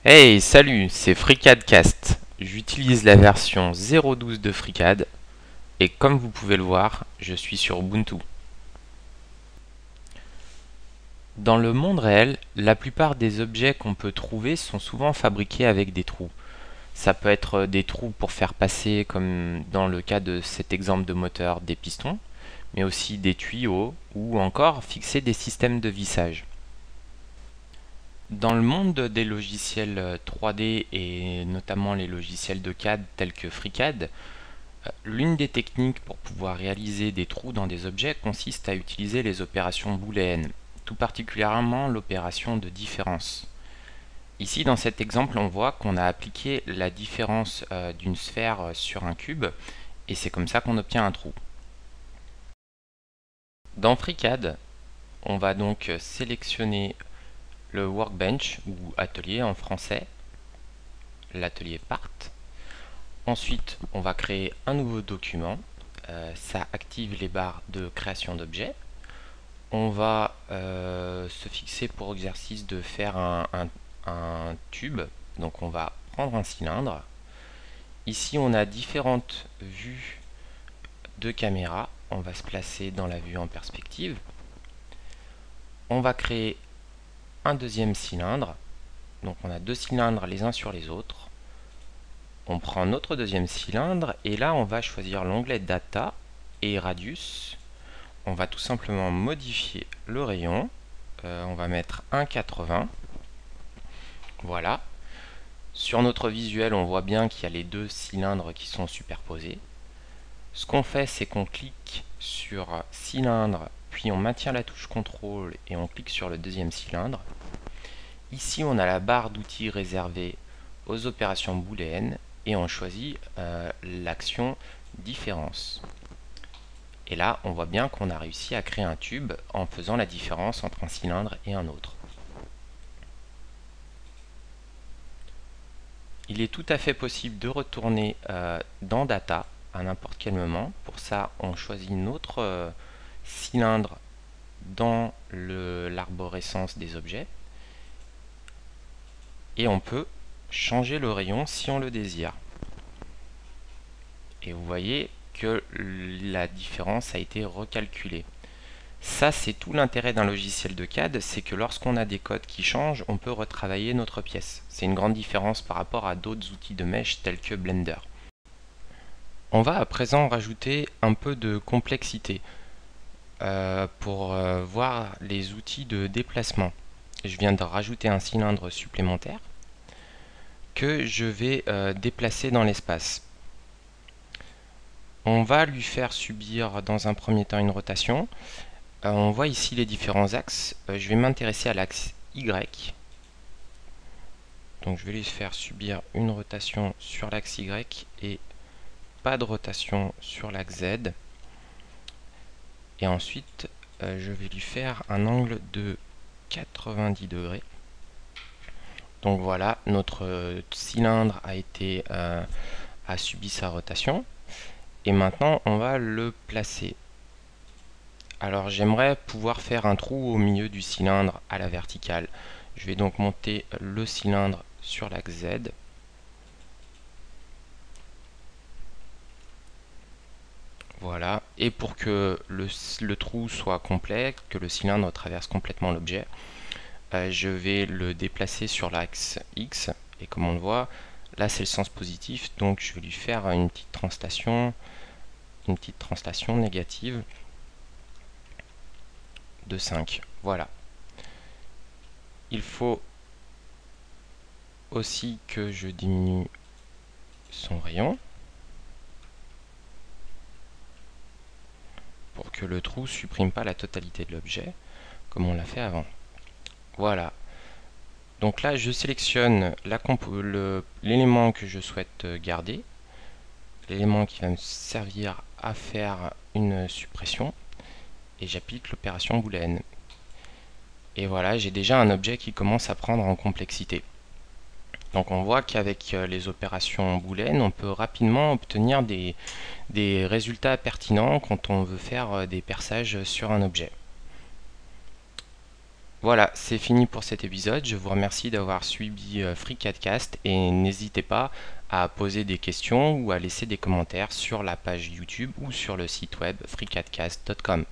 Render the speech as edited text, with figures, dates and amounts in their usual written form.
Hey, salut, c'est FreeCADcast. J'utilise la version 0.12 de FreeCAD et comme vous pouvez le voir, je suis sur Ubuntu. Dans le monde réel, la plupart des objets qu'on peut trouver sont souvent fabriqués avec des trous. Ça peut être des trous pour faire passer, comme dans le cas de cet exemple de moteur, des pistons, mais aussi des tuyaux ou encore fixer des systèmes de vissage. Dans le monde des logiciels 3D et notamment les logiciels de CAD tels que FreeCAD, l'une des techniques pour pouvoir réaliser des trous dans des objets consiste à utiliser les opérations booléennes, tout particulièrement l'opération de différence. Ici, dans cet exemple, on voit qu'on a appliqué la différence d'une sphère sur un cube, et c'est comme ça qu'on obtient un trou. Dans FreeCAD, on va donc sélectionner le workbench, ou atelier en français, l'atelier part. Ensuite, on va créer un nouveau document. Ça active les barres de création d'objets. On va se fixer pour exercice de faire un tube. Donc on va prendre un cylindre. Ici, on a différentes vues de caméra. On va se placer dans la vue en perspective. On va créer un deuxième cylindre. Donc on a deux cylindres les uns sur les autres. On prend notre deuxième cylindre et là on va choisir l'onglet Data et Radius. On va tout simplement modifier le rayon. On va mettre 1,80. Voilà. Sur notre visuel, on voit bien qu'il y a les deux cylindres qui sont superposés. Ce qu'on fait, c'est qu'on clique sur cylindre, puis on maintient la touche contrôle et on clique sur le deuxième cylindre. Ici, on a la barre d'outils réservée aux opérations booléennes et on choisit l'action différence. Et là, on voit bien qu'on a réussi à créer un tube en faisant la différence entre un cylindre et un autre. Il est tout à fait possible de retourner dans Data à n'importe quel moment. Pour ça, on choisit notre cylindre dans l'arborescence des objets. Et on peut changer le rayon si on le désire. Et vous voyez que la différence a été recalculée. Ça, c'est tout l'intérêt d'un logiciel de CAD, c'est que lorsqu'on a des codes qui changent, on peut retravailler notre pièce. C'est une grande différence par rapport à d'autres outils de mesh tels que Blender. On va à présent rajouter un peu de complexité pour voir les outils de déplacement. Je viens de rajouter un cylindre supplémentaire que je vais déplacer dans l'espace. On va lui faire subir dans un premier temps une rotation. On voit ici les différents axes. Je vais m'intéresser à l'axe Y. Donc je vais lui faire subir une rotation sur l'axe Y et pas de rotation sur l'axe Z. Et ensuite, je vais lui faire un angle de 90 degrés. Donc voilà, notre cylindre a subi sa rotation. Et maintenant, on va le placer. Alors j'aimerais pouvoir faire un trou au milieu du cylindre à la verticale. Je vais donc monter le cylindre sur l'axe Z. Voilà, et pour que le trou soit complet, que le cylindre traverse complètement l'objet, je vais le déplacer sur l'axe X. Et comme on le voit, là c'est le sens positif, donc je vais lui faire une petite translation négative de 5. Voilà. Il faut aussi que je diminue son rayon pour que le trou ne supprime pas la totalité de l'objet comme on l'a fait avant. Voilà. Donc là, je sélectionne l'élément que je souhaite garder, l'élément qui va me servir à faire une suppression, et j'applique l'opération booléenne. Et voilà, j'ai déjà un objet qui commence à prendre en complexité. Donc on voit qu'avec les opérations booléennes, on peut rapidement obtenir des résultats pertinents quand on veut faire des perçages sur un objet. Voilà, c'est fini pour cet épisode. Je vous remercie d'avoir suivi FreeCADcast et n'hésitez pas à poser des questions ou à laisser des commentaires sur la page YouTube ou sur le site web freecadcast.com.